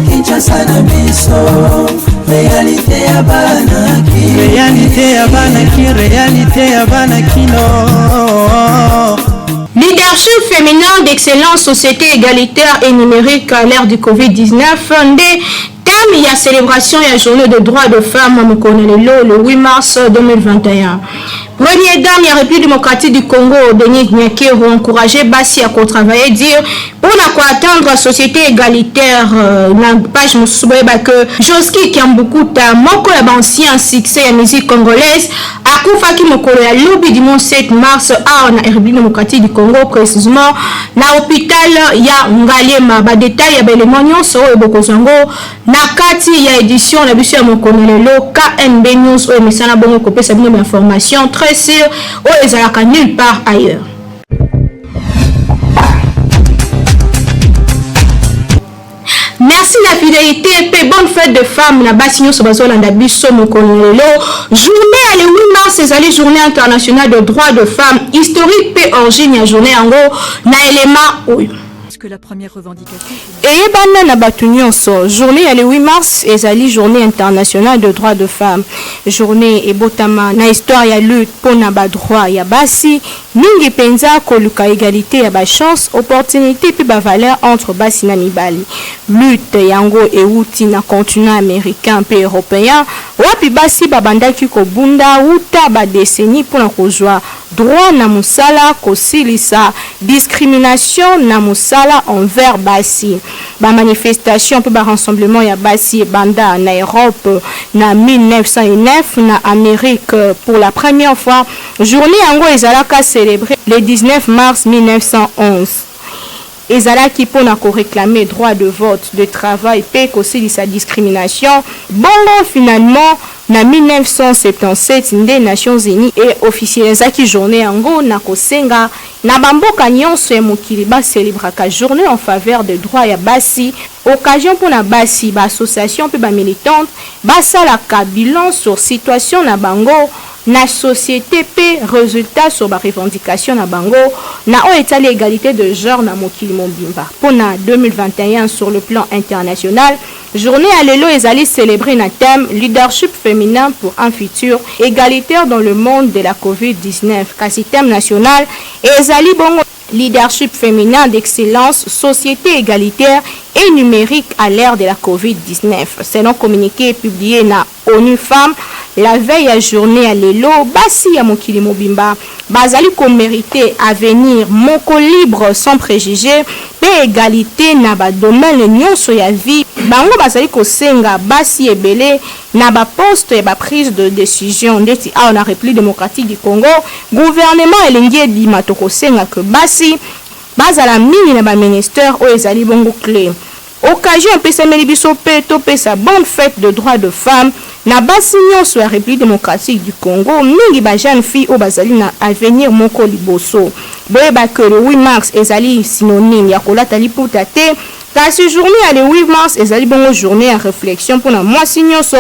Kinshasa na biso réalité ya bana kino. Leadership féminin d'excellence, société égalitaire et numérique à l'ère du Covid-19. Thème y a célébration et journée de droits de femmes le 8 mars 2021. Première dame de la République démocratique du Congo, Denis Nyakero, encouragé Bassi à travailler, dire pour atteindre la société égalitaire, la page Moussouba que Joski qui a beaucoup de moko ya ancien succès à musique congolaise, à Koufaki Mokolo ya lobby du 7 mars à la République démocratique du Congo, précisément, na hôpital ya Ngalema, ba détail ya belemonion so e bokozango, na kati ya édition la biso ya Mokonelelo, KNB News o emisana bongo kopé sa bino information très sûr ou ezalaka nulle part ailleurs. Merci la fidélité et bonne fête de femmes na basigno sobazolanda biso Mokonelelo. Journée à le 8 mars ezali journée internationale de droits de femmes historique pe origine ya journée yango na élément oyo. La première revendication. Et banana batunionso, journée le 8 mars ezali journée internationale de droits de femmes. Journée ebotama na histoire ya lutte pour na ba droit ya basi, mingi penza koluka égalité ya ba chance, opportunité puis ba valeur entre basi na mibali. Lutte yango euti na continent américain pe européen, wapi basi babandaki ko bunda uta ba décennie pour na kozwa droit na musala kosilisa discrimination na musala envers basi. Ba manifestation pe ba rassemblement ya basi et banda na Europe na 1909 na Amérique pour la première fois. Journée yango ezalaka célébré le 19 mars 1911. Ezalaki pona ko réclamer droit de vote, de travail, pe kosilisa discrimination. Bongo finalement na 1977 nde Nations Unies et officialisaki journée yango na kosenga na bamboka nyonso ya mokili ba célébraka journée en faveur des droits ya basi. Occasion pour na basi ba association pe ba militante ba salaka bilan sur situation na bango na société pe résultat sur ba revendication na bango na o etali égalité de genre na mokili mobimba. Pour na 2021 sur le plan international, journée à l'élo ezali célébré na thème leadership féminin pour un futur égalitaire dans le monde de la Covid-19. Kasi thème national ezali bongo leadership féminin d'excellence, société égalitaire et numérique à l'ère de la Covid-19. C'est un communiqué publié na ONU Femmes la veille à journée à l'élo, basi ya mokili mobimba, bazali ko mérité à venir moko libre sans préjugés, pe égalité na ba domaine nyonso ya vie, bango bazali ko senga basi ebele na ba poste et ba prise de décision ndeti a na République démocratique du Congo, gouvernement elingi di matoko senga que basi bazala mingi na ba ministère o ezali bongo clé. Occasion pesa melibiso pe to pesa bonne fête de droits de femmes na basi nyonso ya République démocratique du Congo, mingi ba jeune fille o bazali na avenir moko liboso. Boyeba que le 8 mars ezali synonyme ya kolata liputa te, kasi journée à le 8 mars ezali bongo journée à réflexion pour na mwasi nyonso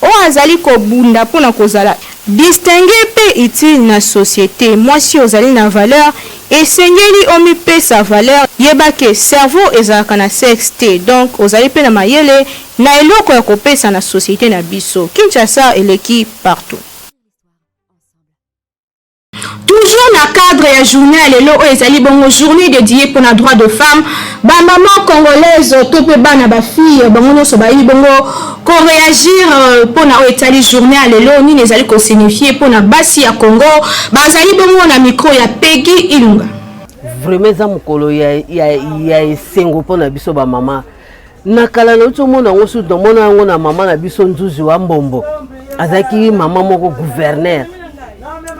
o azali ko bunda pour na kozala distinguer pe utile na société. Mwasi ozali na valeur et sengeli omi pe sa valeur yeba ke cerveau ezalaka na sexe te, donc ozali pe na mayele na eloko ya kopesa na société na biso. Kinshasa eleki partout. Toujours na cadre ya journée à l'élo ezali bongo journée dédiée pour la droit de femmes, ba maman congolaise to pe bana ba fille bango nyonso ba yi bongo ko réagir pour na etali journée à l'élo ni ezali ko signifier pour na basi ya Congo bazali bongo na micro ya Peggy Ilunga. Vraiment za mukolo ya esengo pour na biso ba mama nakala na to mona ngosu do mona ngo na mama na biso nzuzi wa mbombo azaki mama moko gouverneur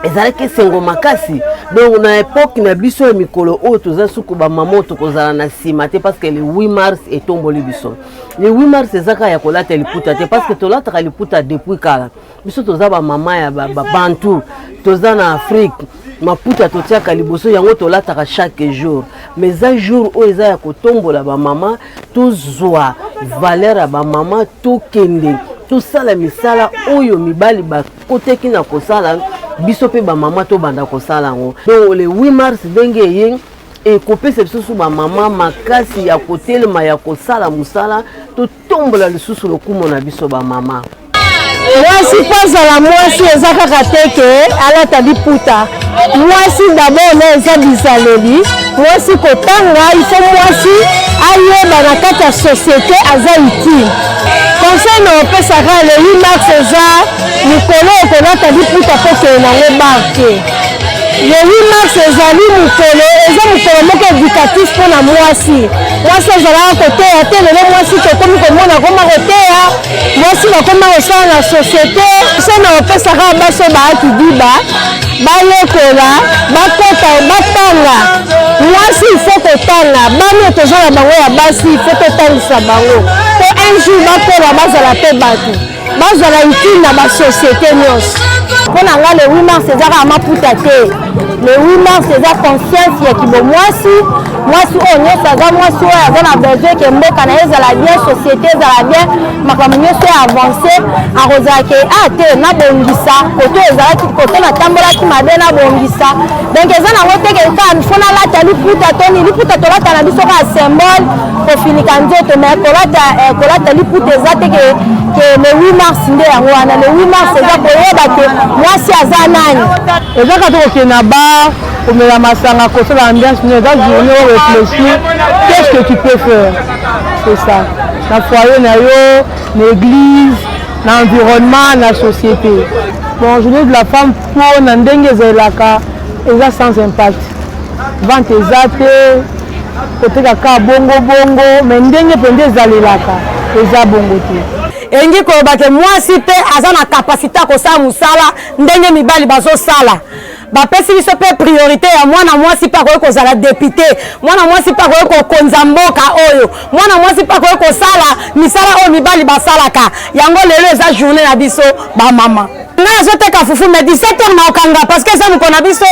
ezalaki sengo makasi. Donc na époque na biso ya mikolo o toza suku ba mama to kozala na simate parce que le 8 mars est tomboli biso. Le 8 mars ezaka ya kolata liputa te parce que tolata liputa depuis kala. Biso toza ba mama ya ba bantu toza na Afrique maputa totiaka liboso yango tolata chaque jour. Mais un jour o eza ya kotombola ba mama to zwa valeur ya ba mama to kende to sala misala oyo mibali ba koteki na kosala biso pe ba mama to banda ko sala ngo. Donc le 8 mars ndenge yeng et couper ce sous ba mama makasi ya kotelema ya ko sala musala to tombola le sous le kumo na biso ba mama. Mwasi paza la mwasi eza kaka teke alata liputa. Mwasi d'abord na eza bizaleli. Mwasi kotanga ifo mwasi ayeba na kati ya société aza utile. Conseil na opesaka le 8 mars eza mikolo okolata liputa po kende nango barke. Le 8 mars ezali mukolo moko éducatif pour la mwasi. Mwasi ezalaka koteya te lelo mwasi tokomi komona koma koteya. Mwasi bakoma kosala na société. So na opesaka baso baaki diba bayekola bakota batanga. Mwasi ifo kotanga bami toza na bango ya basi ifo totangisa bango. Po un jour bakola bazala pe bato. Bazala utile na basociété nyonso. Mpona nga le 8 mars ezaka maputa te. Le 8 mars eza conscience ya kibo mwasi oyo nyonso aza mwasi oyo aza na besoin ke mboka na ye ezala bien, société ezala bien, makambo nyonso ya avance akozala ke te nabongisa koto ezalaki koto natambolaki mabe nabongisa. Donc eza nango te ke kaka fo nalata liputa toni liputa tolata na biso kaka symbole kofinika nzoto mais kolata liputa eza te ke le 8 mars nde yango wana. Le 8 mars eza koyeba ke mwasi aza nani. Eza kaka kokena bar, komela masanga, kosala ambiance, mais eza journée où réfléchir qu'est-ce que tu peux faire. C'est ça. Na foyer na yo, na église, na environnement, na société. Bon, journée de la femme pour na ndenge zelaka, eza sans impact. Vente eza te, côté kaka bongo, mais ndenge pende ezalelaka, eza bongo te. Engi koloba ke mwasi pe aza na capacité kosala musala ndenge mibali bazosala. Bapesi biso pe priorité ya mwana mwasi pa koyeko kozala député, mwana mwasi pa koyeko kokonza mboka oyo, mwana mwasi pa koyeko kosala misala oyo mibali basalaka. Yango lelo eza journée na biso ba mama. Nga azoteka fufu mais 17h na okanga parce que eza mukona biso.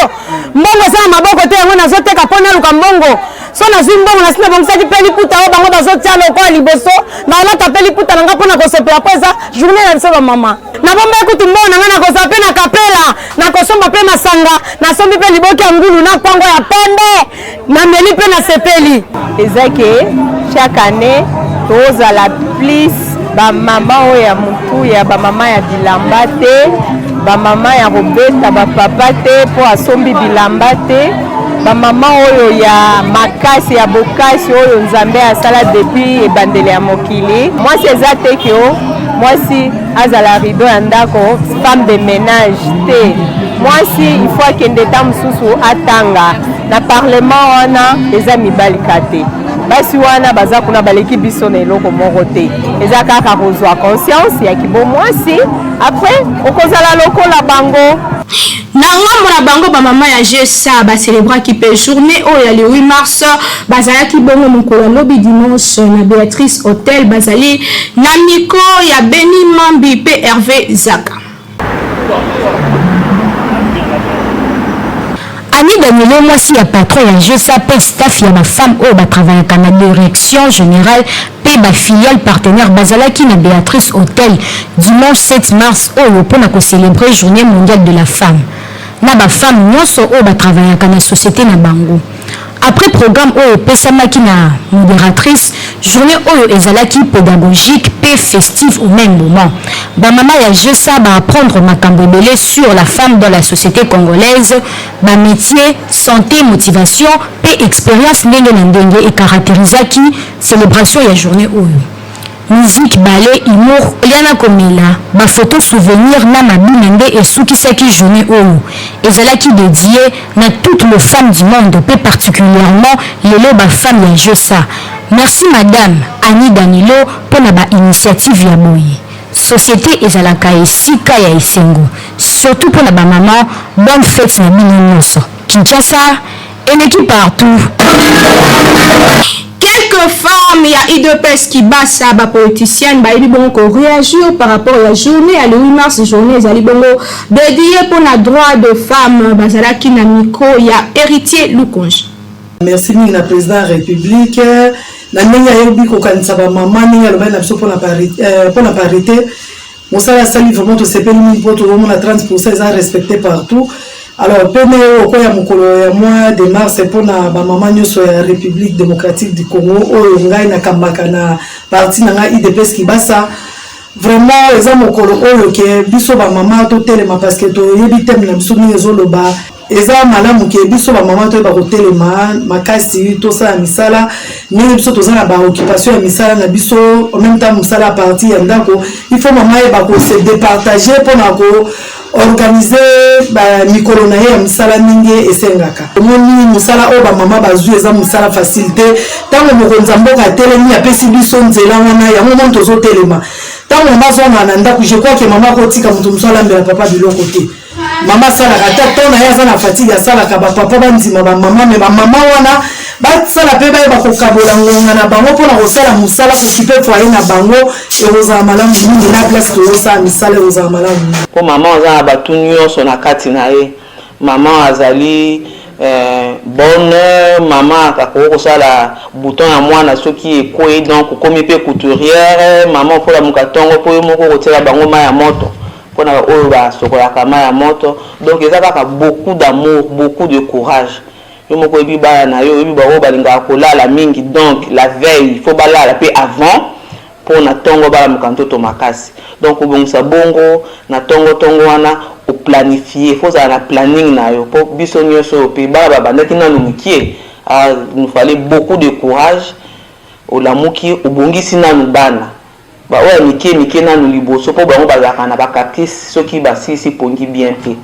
Mbongo eza na maboko te yango nazoteka pona luka mbongo. So na zimbongo na sina bongisaki pe liputa oyo bango bazotia lokola liboso na olata pe liputa nanga mpona kosepela po eza journée na biso ba mama. Na bomba ekutu mbongo nanga na kozala pe na kapela na kosomba pe masanga na sombi pe liboki ya ngulu na kwango ya pembe na meli pe na sepeli. Eza ke chaque année tozala plus ba mama oyo ya mutu ya ba mama ya bilamba te, ba mama ya robeta ba papa te po asombi bilamba te, ba mama oyo ya makasi ya bokasi oyo nzambe asala depuis ebandeli ya mokili. Mwasi eza te ke mwasi azala rideau ya ndako, femme de ménage te. Mwasi il faut akende ta mosusu atanga na parlement wana eza mibali kate. Basi wana baza kuna baleki biso na eloko moko te. Eza kaka kozwa conscience ya kibo mwasi après okozala lokola bango. Na ngambo na bango ba mama ya GSA ba célébrer ki pe journée o ya le 8 mars bazala ki bongo mokolo lobi dimanche na Béatrice Hôtel bazali na miko ya Beni Mambi pe Hervé Zaka. Ani Danilo mwasi ya patron ya GSA pe staff ya ma femme o ba travailler na direction générale pe ba filiale partenaire bazalaki na Béatrice Hôtel dimanche 7 mars o pour na ko célébrer journée mondiale de la femme. Na ba femme nyonso o ba travailler na société na bango. Après programme oyo pesamaki na modératrice, journée oyo ezalaki pédagogique pe festive au même moment. Ba mama ya GSA ba apprendre makambo belé sur la femme dans la société congolaise, ba métier, santé, motivation pe expérience ndenge na ndenge et caractérisaki célébration ya journée oyo. Musique, ballet, humour, Liana Komela, ba photo souvenir na mabinende et soukisaki journée oyo. Ezalaki dédié na toutes les femmes du monde, peu particulièrement les ba femmes ya GSA. Merci madame Annie Danilo pour na ba initiative ya boye. Société ezalaka esika ya esengo. Surtout pour la ba maman, bonne fête na bino. Kinshasa, eneki partout. Quelques femmes, il y a IDPS qui bat ça, bah politicienne, bah il bon qu'on réagir par rapport à la journée, à le 8 mars, journée, ils allaient bon dédié pour le droit de femmes, bah ça là qui n'a micro, il y a héritier Lukonge. Merci la président de la République. Na ninga yobi ko kanisa ba mama ninga lo bana biso pour la parité mosala sali vraiment to sepeli mingi po to mona 30% eza respecté partout. Alors pene oko ya mokolo ya mois de mars pona ba mama nyonso ya République démocratique du Congo oyo ngai na kambaka na parti na ngai IDPS Kibasa. Vraiment eza mokolo oyo ke biso ba mama to telema parce que to yebi tem na biso ni ezoloba eza malamu ke biso ba mama to ba ko telema makasi to sa misala ni biso to za na ba occupation ya misala na biso en même temps misala parti ya ndako il faut mama e ba ko se départager pona ko organiser ba mikolo na ya misala mingi esengaka moni misala o ba mama bazu eza misala facilité tango mokonza mboka telemi ya pesi biso nzela wana ya moment to zo telema tango mama na ndako je crois que mama ko tika mutu musala mbela papa biloko te mama sala kata tona ya za na fatigue ya sala ka ba papa banzima ba mama me ba mama wana ba sala pe ba ko kabola ngonga na bango pona ko sala musala ko kipe foyer na bango e roza malamu mingi na place to sa misala roza malamu po mama za ba tunyo so na kati na ye mama azali bonne mama akako sala bouton ya mwana soki ekoyi donc komi pe couturière mama pour la mukatongo po moko kotela bango ma ya moto pona oyo ba sokola kama ya moto donc ezaka beaucoup d'amour beaucoup de courage yo moko ebi ba na yo ebi ba o balinga kolala mingi donc la veille il faut balala pe avant pour na tongo ba mukantoto makasi donc obongisa bongo na tongo wana au planifier faut ça la planning na yo pour biso nyonso pe ba bandaki na numikie nous fallait beaucoup de courage au lamuki obongisi na nubana ba oya mike na nuliboso po bango bazaka na bakapis soki basisi pongi bien fait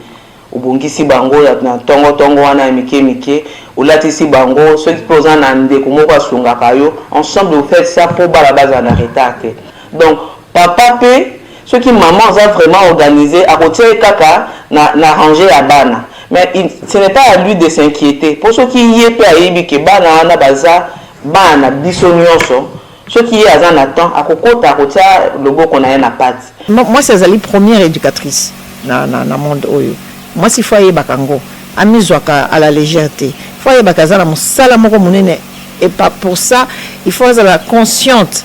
obongisi bango ya na tongo wana mike olatisi bango soki poza na ndeko moko asungaka yo ensemble vous faites ça pour ba la base en arrêter donc papa pe ce qui maman a vraiment organisé à côté kaka na ranger à bana mais ce n'est pas à lui de s'inquiéter pour ceux qui y est pas yibi ke bana na baza bana biso nyonso ceux qui y a un attend à kokota côté logo qu'on a na pati moi c'est la première éducatrice na monde oyo moi si foyer bakango amizwaka à la légèreté foyer bakazala musala moko munene et pas pour ça il faut être consciente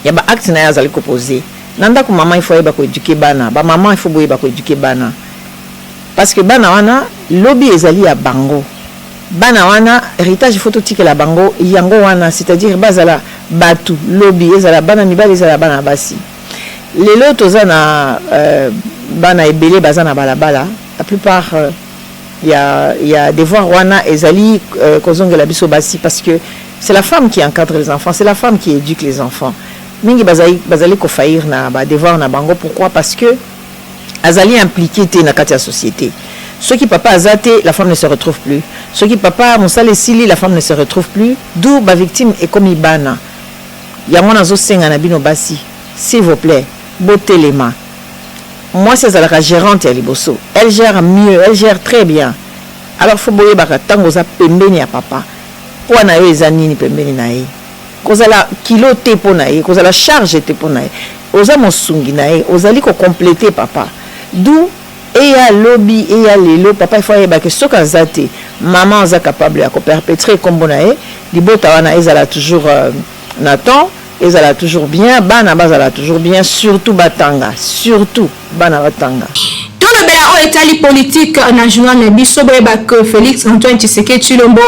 ya ba acte na yazali ko poser nanda ko mama il faut ba ko éduquer bana ba maman il faut boye ba ko éduquer bana parce que bana wana lobby ezali ya bango bana wana héritage il faut tout que la bango yango wana c'est-à-dire bazala batu lobby ezala bana mibali ezala bana basi lelo tozana bana ebele bazana balabala la plupart il y a devoir wana ezali kozongela biso basi parce que c'est la femme qui encadre les enfants c'est la femme qui éduque les enfants mingi bazali ko faillir na ba devoir na bango pourquoi parce que azali impliqué te na kati ya société ceux qui papa azate la femme ne se retrouve plus ceux qui papa mosale sili la femme ne se retrouve plus d'où ba victime est comme ibana ya mwana zo senga na bino basi s'il vous plaît botelema moi c'est la gérante ya liboso elle gère mieux elle gère très bien alors faut boye baka tango za pembeni ya papa po na yo ezanini pembeni na ye kozala kilo te pona ye kozala charge te pona ye oza mosungi na ye ozali ko compléter papa d'où et ya lobby et ya lelo papa il faut yeba que soka zate maman za capable ya ko perpétrer comme na ye libota wana ezala toujours Nathan ezala toujours bien bana bazala toujours bien surtout batanga surtout bana batanga tolobela oyo etali politique na journal na biso boyeba que Félix Antoine Tshisekedi Tshilombo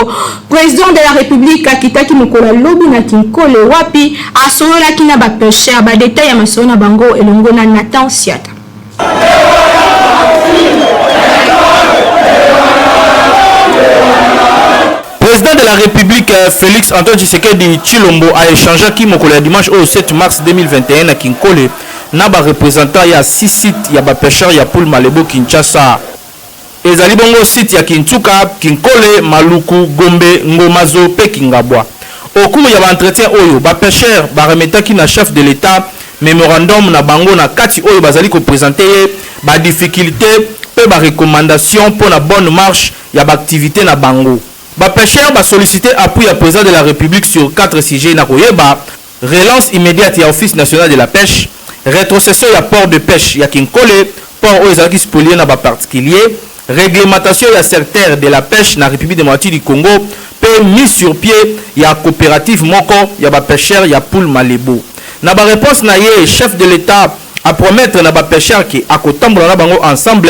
président de la République akitaki mokolo lobi na Kinkole wapi asololaki na bapêcheur badetail ya masolo na bango elongo na Nathan Siata. Président de la République Félix Antoine Tshisekedi Tshilombo a échangé qui mokolo dimanche au 7 mars 2021 à Kinkole na ba représentant ya 6 sites ya ba pêcheurs ya Poul Malebo Kinshasa ezali bongo site ya Kintsuka Kinkole Maluku Gombe Ngomazo pe Kingabwa au cours ya ba entretien oyo ba pêcheurs ba remetaki na chef de l'état mémorandum na bango na kati oyo bazali ko présenter ba difficulté pe ba recommandation pour la bonne marche ya ba activité na bango ba pêcheurs ba solliciter appui à président de la République sur 4 sujets na koyeba relance immédiate ya office national de la pêche rétrocession ya port de pêche ya Kinkole port aux ezalaki spolié na ba particulier réglementation ya secteur de la pêche na République démocratique du Congo pe mise sur pied ya coopérative moko ya ba pêcheur ya Poul Malebo na ba réponse na ye chef de l'état à promettre na ba pêcheur qui à kotambola na bango ensemble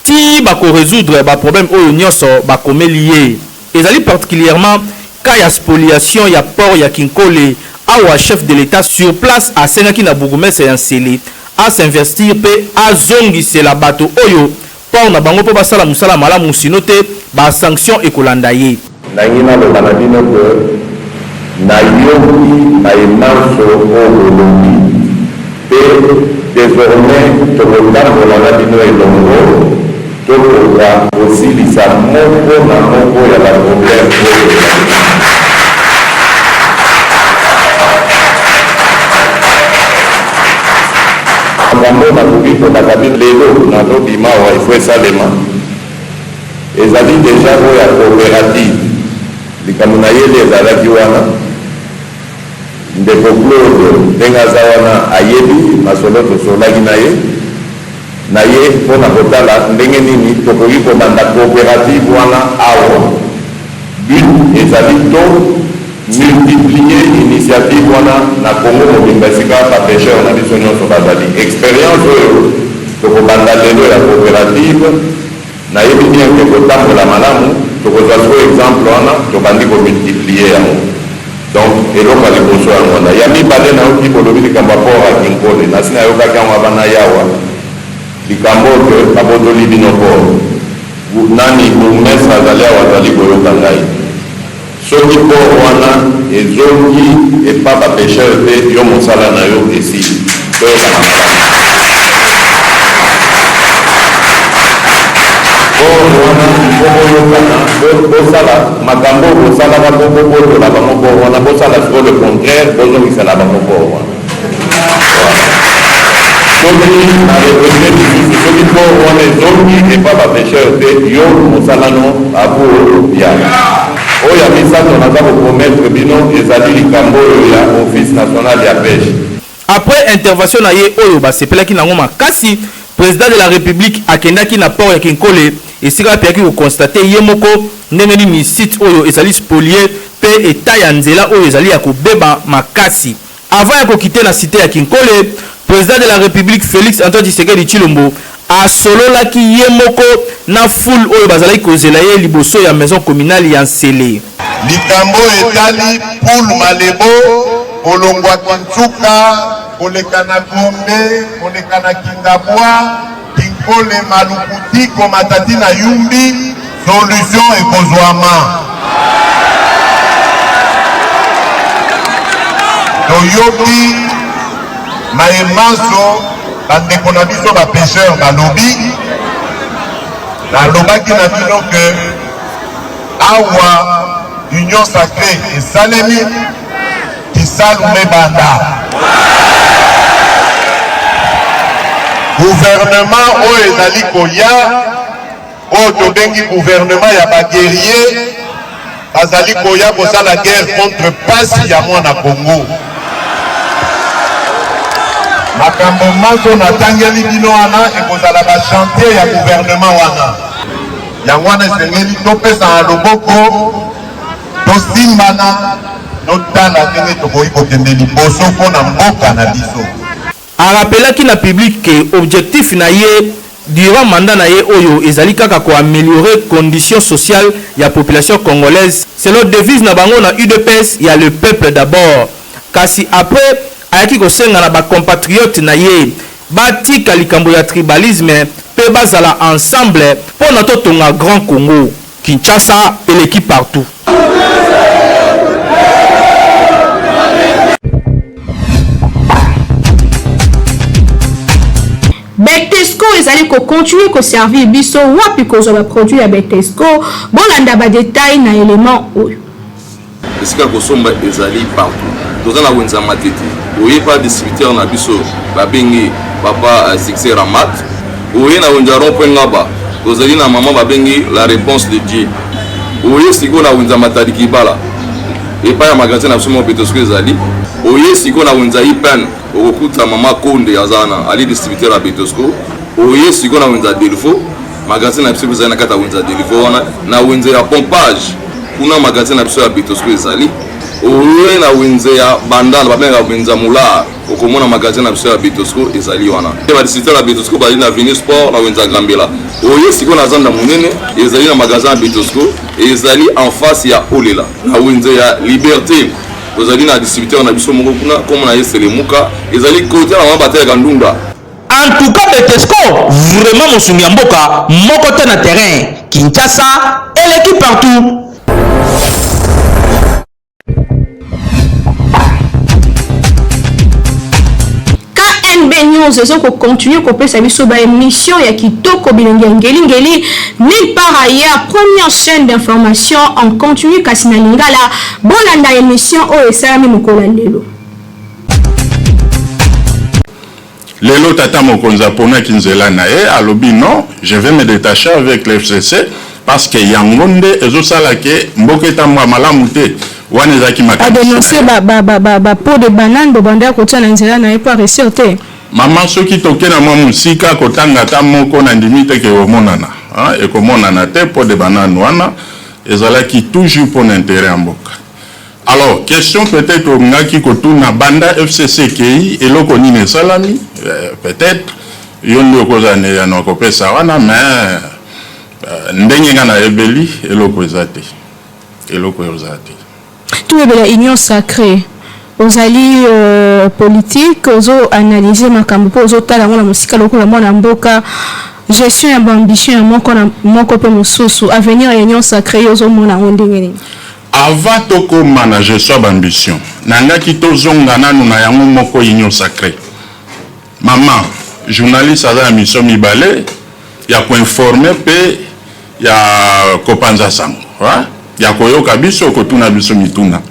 ti ba ko résoudre ba problème oyo nyonso ba komelié. Ezali particulièrement cas ya spoliation ya port ya Kinkole awa chef de l'état sur place à Senaki na bourgmestre ya Nsele à s'investir pe a zongisela bato oyo port na bango po basala musala malamu sino te ba sanction ekolanda ye. Nangina lo banabino que na yoki na emanso olombi pe désormais tokotambola na bino elongo tokoka kosilisa moko na moko ya baproblème makambo nakoki kolaka bino lelo nazobima awa ifo esalema ezali deja oyo ya coopérative likambo na yeli ezalaki wana ndeko Claude ndenge aza wana ayebi masolo tosolaki na ye mpona kotala ndenge nini tokoki kobanda coopérative wana awa but ezali to multiplier initiative wana na Congo mobimba esika bapêcheur na biso nyonso bazali expérience oyo tokobanda lelo ya coopérative nayebi bien ke kotambola malamu tokozwa so exemple wana tobandi komultiplier yango donc eloko ya liboso yango wana ya mibale nayoki kolobi likambo ya port ya Kinkole nasi nayokaki yango abana yawa likambo oyo babotoli bino port nani bourgmestre azali awa azali koyoka ngai soki port wana ezoki epa bapêcheur te yo mosala na yo esili toyokana bosala makambo bosalaka bobotola bango bor wana bosala siko le contraire bozongisela bango bor wana soki na représente lisusu soki bor wana ezongi epa bapêcheur te yo mosalano abobia oyo ya misato naza kopromettre bino ezali likambo oyo ya office national ya pêche. Après intervention na ye oyo basepelaki nango makasi, président de la république akendaki na port ya Kinkole esika apiaki kokonstate ye moko ndenge nini site oyo ezali spolié pe eta ya nzela oyo ezali ya kobeba makasi. Avant ya kokite na cité ya Kinkole, président de la république Félix Antoine Tshisekedi Tshilombo asololaki ye moko na foule oyo bazalaki kozela ye liboso ya maison communale ya Nsele. Likambo etali poule Malebo kolongwa Kintsuka koleka na Gombe koleka na Kingabwa Kinkole Malukuti komatati na Yumbi solution ekozwama toyoki maemanso bandeko na biso bapêcheur balobi nalobaki na bino ke awa union sacrée esalemi kisalume banda gouvernement oyo ezali koya oyo tobengi gouvernement ya baguerrier bazali koya kosala guerre contre pasi ya mwana Congo. Makambo maso natangeli bino wana ekozala bachantier ya gouvernement wana yango wana esengeli topesa na loboko tosimbana notala ndenge tokoki kokende liboso mpona mboka na biso. Arapelaki na public ke objectif na ye durant mandat na ye oyo ezali kaka ko améliorer conditions sociales ya population congolaise selon devise na bango na UDPS ya le peuple d'abord. Kasi après ayaki kosenga na ba compatriotes na ye batika likambo ya tribalisme pe bazala ensemble pona totonga Grand Congo. Kinshasa et l'équipe partout. Betesco ezali ko continuer ko servir biso wapi kozwa ba produit ya Betesco bolanda ba détail na élément oyo. Esika kosomba ezali partout. Toza na wenza matete. Oye pa distributeur na biso babengi papa Succès Ramat. Oye na wenza rond-point ngaba. Tozali na maman babengi la réponse de Dieu. Oye siko na wenza matadi kibala. Et pas ya magasin na somo Betesco ezali. Oye siko na wenza ipen okuta mama Konde azana ali distributeur ya Betesco. Oye siko na wenza Delfo magasin na biso ezali na kata wenza Delfo wana na wenza ya pompage kuna magasin na biso ya Betosco ezali oye na wenze ya bandana babenga wenza mula okomona magasin na biso ya Betosco ezali wana ba distributeur ya Betosco bali na Avenue Sport na wenza Gambela oye siko na zanda munene ezali na magasin ya Betosco ezali en face ya Olela na wenze ya Liberté ozali na distributeur na biso moko kuna comme na Yesele Muka ezali côté na mabata ya Kandunda. En tout cas, Betesco, vraiment mon souvenir mboka, mon côté na terrain, Kinshasa, et l'équipe partout. KNB News, ils ont continué à faire sa émission ya Kitoko Bilengeli Ngeli, nulle part ailleurs, première chaîne d'information en continu Kasina Lingala, bolanda émission o esalami mokola lelo. Lelo tata mokonza pona kinzela na e alobi non, je vais me détacher avec l'FCC parce que yangonde ezosala ke mboketa mwa malamu te wana ezaki a dénoncé ba pot de banane bobanda kotia na nzela na e po arrêter te. Maman soki toke na mwa musika kotanga ta moko na ndimi te ke omonana, e komonana te pot de banane wana ezalaki toujours pour l'intérêt en mboka. Alors, question peut-être au Ngaki Kotuna Banda FCC Kei et l'Okonine Salami, peut-être, yon de Kozane Yanokope Sawana, mais Ndenyana Ebeli et l'Okozate. Et l'Okozate. Tout est de la union sacrée. Aux alliés politiques, aux analysés Makambo, aux autres, la musique, la mboka, gestion et ambition, mon copain Moussousou, avenir et union sacrée, aux hommes, on avant toko manager soit ambition nanga kito zonga nanu na yango moko union sacrée maman journaliste à mission mibale ya ko informer pe ya kopanza sango ya koyoka biso ko tuna biso mituna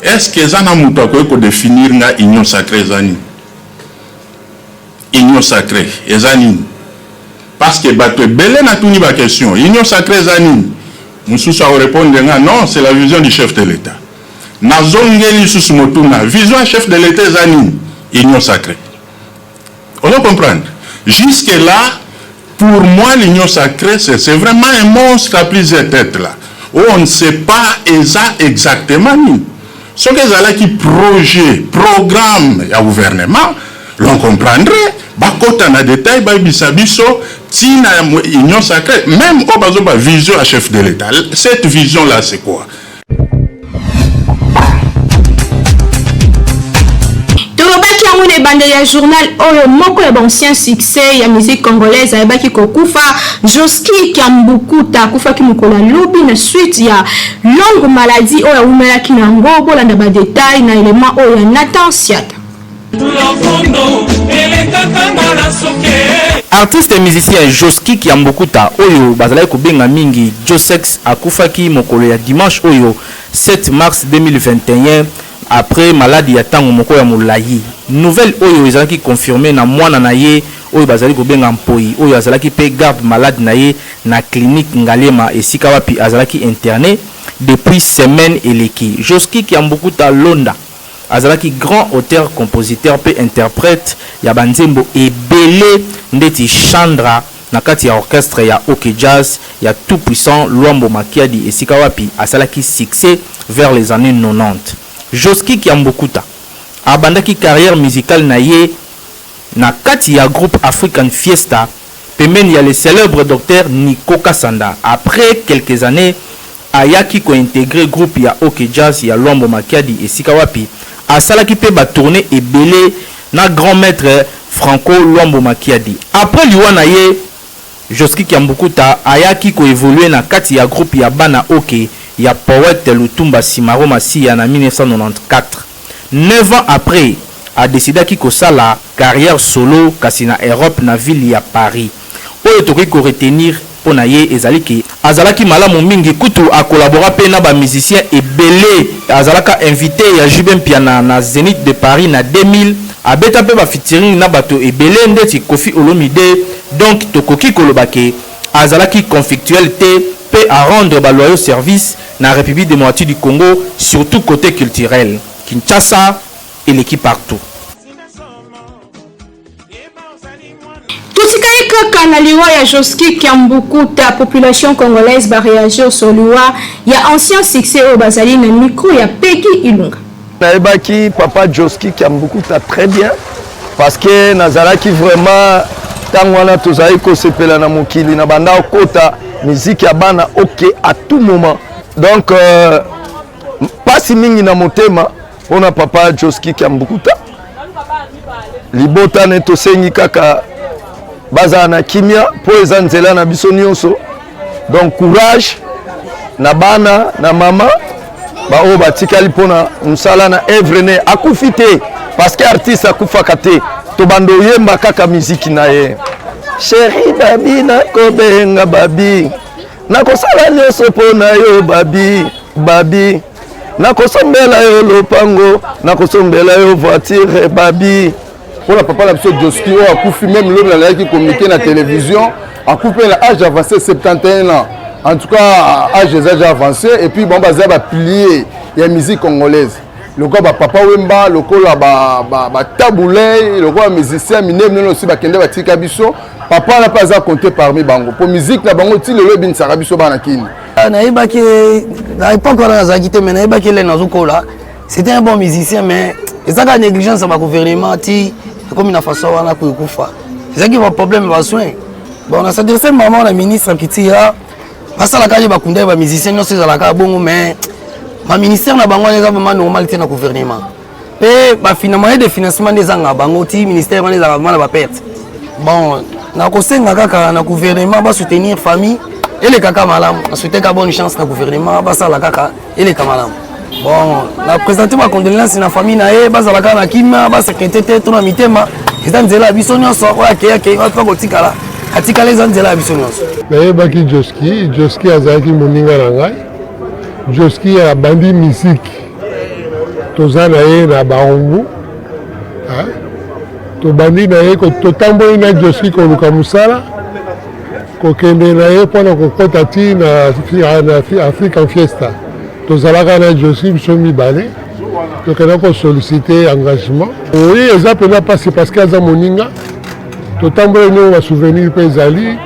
est-ce que zana muto ko définir nga union sacrée zani union sacrée ezani parce que bato belé na tuni ba question union sacrée zani Moussoussa répondre non, c'est la vision du chef de l'État. Nazongeli Sousmotuna, vision chef de l'État Zanine, union sacrée. On doit comprendre. Jusque-là, pour moi, l'union sacrée, c'est vraiment un monstre à plusieurs têtes là. Où on ne sait pas exactement. Ce que c'est qui projet, programme et gouvernement, l'on comprendrait. Bakota na détail, bisabiso, tina union sacrée, même au bazo ba vision à chef de l'État. Cette vision-là, c'est quoi? Tobaki yango ne bande ya journal oyo moko ya ancien succès ya musique congolaise ayebaki kokufa Joski Kiambukuta akufaki mokolo lobi na suite ya longue maladie oyo awumelaki nango bolanda ba détail na élément oyo ya Nathan Siata. Artiste et musicien Joski Kiambukuta oyo bazalaki kobenga mingi Josex akufaki mokolo ya dimanche oyo 7 mars 2021 après maladie ya tango moko ya molayi. Nouvelle oyo ezalaki confirmé na mwana na ye oyo bazali kobenga mpoi oyo azalaki pe garde malade na ye na clinique Ngalema esika wapi azalaki interné depuis semaine eleki. Joski Kiambukuta Londa azalaki grand auteur, compositeur pe interprète ya banzembo ebele ndeti Chandra na kati ya orchestre ya OK Jazz ya tout puissant Luambo Makiadi esika wapi asalaki succès vers les années 90. Joski Kiambukuta abandaki carrière musicale na ye na kati ya groupe African Fiesta pembeni ya le célèbre docteur Nico Kasanda. Après quelques années ayaki ko intégrer groupe ya OK Jazz ya Luambo Makiadi esika wapi asalaki pe ba tourner ebele na grand maître Franco Luambo Makiadi. Après liwana ye Joski Kiambukuta ayaki ko évoluer na kati ya groupe ya bana OK ya poète Lutumba Simaro Masia na 1994. 9 ans après a décidé ki ko sala carrière solo kasi na Europe na ville ya Paris. Oyo toki ko retenir pona ye ezaliki azalaki malamu mingi kutu a collaborer pe na ba musicien ebele azalaka invité ya Jubin Piana na Zénith de Paris na 2000 abeta pe ba featuring na bato ebele ndeti Kofi Olomide. Donc tokoki kolobake azalaki conflictuel te pe à rendre ba loyal service na République démocratique du Congo surtout côté culturel. Kinshasa et l'équipe partout. Tusikali kaka na liwa ya Joski Kiambukuta, population congolaise va réagir sur liwa ya ancien succès au bazali na micro ya Peki Ilunga. Naebaki papa Joski Kiambukuta très bien parce que nazalaki vraiment tangwana tozali ko sepela na mokili na banda okota musique ya bana OK à tout moment. Donc pasi mingi na motema pona papa Joski Kiambukuta. Libota ne tosengi kaka baza na kimia po eza nzela na biso nyonso. Donc courage na bana na mama ba o batikali pona musala na evre ne akufite parce que artiste akufaka te to bando yemba kaka muziki na ye. Chéri babi na kobenga babi na kosala nyonso pona yo babi babi na kosombela yo lopango na kosombela yo voiture babi. Pour la papa la biso Joski a couffé même l'homme là qui communiquait na télévision a coupé l'âge avancé 71 ans. En tout cas âge déjà avancé et puis bon bazar va plier la musique congolaise. Le gars ba papa Wemba, le gars ba taboulé, le gars musicien miné non aussi ba kende ba tika biso. Papa n'a pas à compter parmi bango. Pour musique na bango ti le bin sarabiso banakini. Na ibaki na pas encore na zakité mais na ibaki le nazukola. C'était un bon musicien mais ezaka négligence ba gouvernement ti comme une façon wana kufa. C'est ça qui va problème va soin. Bon on a s'adressé maman la ministre qui tira parce que la kaje ba kunda ba musicien no c'est la ka bongo mais ma ministère na bango les vraiment normalité na gouvernement. Et ba finalement de financement des anga bango ti ministère wana za ba perte. Bon na ko senga kaka na gouvernement ba soutenir famille et les kaka malam. Na souhaiter ka bonne chance na gouvernement ba ça la kaka et les kamalam. Bon, la présenter ma condoléance na famille na e bazalaka na kima ba secrétaire to na mitema ezanzela biso nyonso oya va pas kotikala atikala ezanzela biso nyonso nayebaki Joski azalaki moninga na ngai Joski abandi musique toza na ye na baombu tobandi na ye totamboli na Joski koluka mosala kokende na ye mpona kokota ti na African Fiesta tozalaka na Joski biso mibale tokenda kosollicite engagement oyi eza mpena mpasi parce que aza moninga totamboli nio basouvenir mpe ezali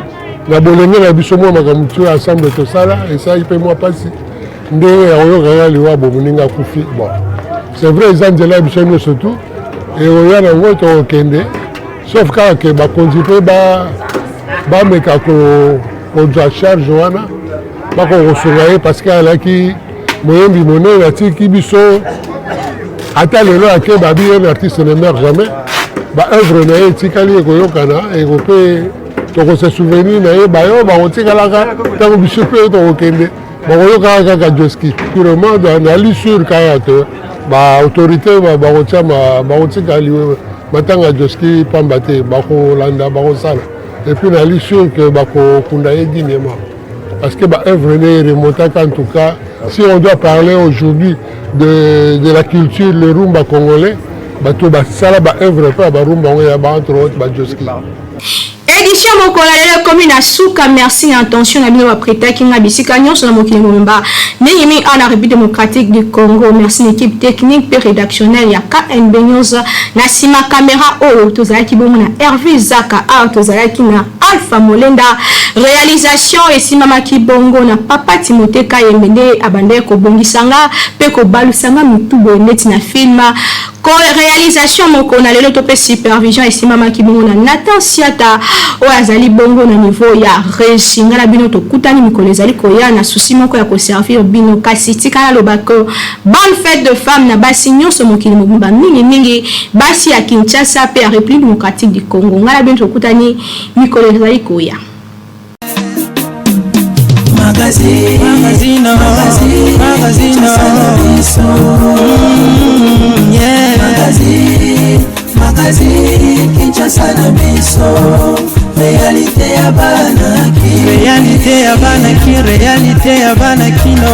na bolenge na biso mwa makambo tu ensemble tosala esali mpe mwa mpasi nde oyokaka liwa bo moninga akufi bon c'est vrai eza nzela ya biso nyonso tu eoya nango tokokende sauf kaka ke bakonzi mpe bameka kozwa charge wana bakokosunga ye parce que alaki moyembi monene atiki biso ata lelo ake babi un artiste ne meurt jamais ba œuvre na ye etikali ekoyokana eko mpe tokose souvenir na ye bayo bakotikalaka ntango biso mpe tokokende bakoyokaka kaka Joski purement nali sur kaka te baautorité bakotika matanga Joski pamba te bakolanda bakosala et puis nali sur que bakokunda ye dignement parce que œuvre ne remontaka en tout cas. Si on doit parler aujourd'hui de la culture, le rumba congolais, ça va œuvre pas rumba entre autres Joski. Édition mokola lelo commune asuka merci intention na bino bapreta ki nga bisika nyonso na mokili momba neyimi ana République démocratique du Congo merci l'équipe technique et rédactionnelle ya KNB News na sima caméra o tozalaki bomo na Hervé Zaka a tozalaki na Alpha Molenda réalisation et simama kibongo na papa Timothée Kayemende abande ko bongisanga pe ko balusanga mutubo neti na filma ko réalisation moko na lelo topé supervision et simama kibongo na Nathan Siata o azali bongo na niveau ya résinga la bino to kutani mikolo ezali koya na souci moko ya ko servir bino kasi tika lobako bonne fête de femme na basi nyonso mokili mobimba mingi basi ya Kinshasa pe ya République démocratique du Congo ngala bino to kutani mikolo ezali koya Magazine Kinshasa na biso réalité ya banaki réalité ya banakino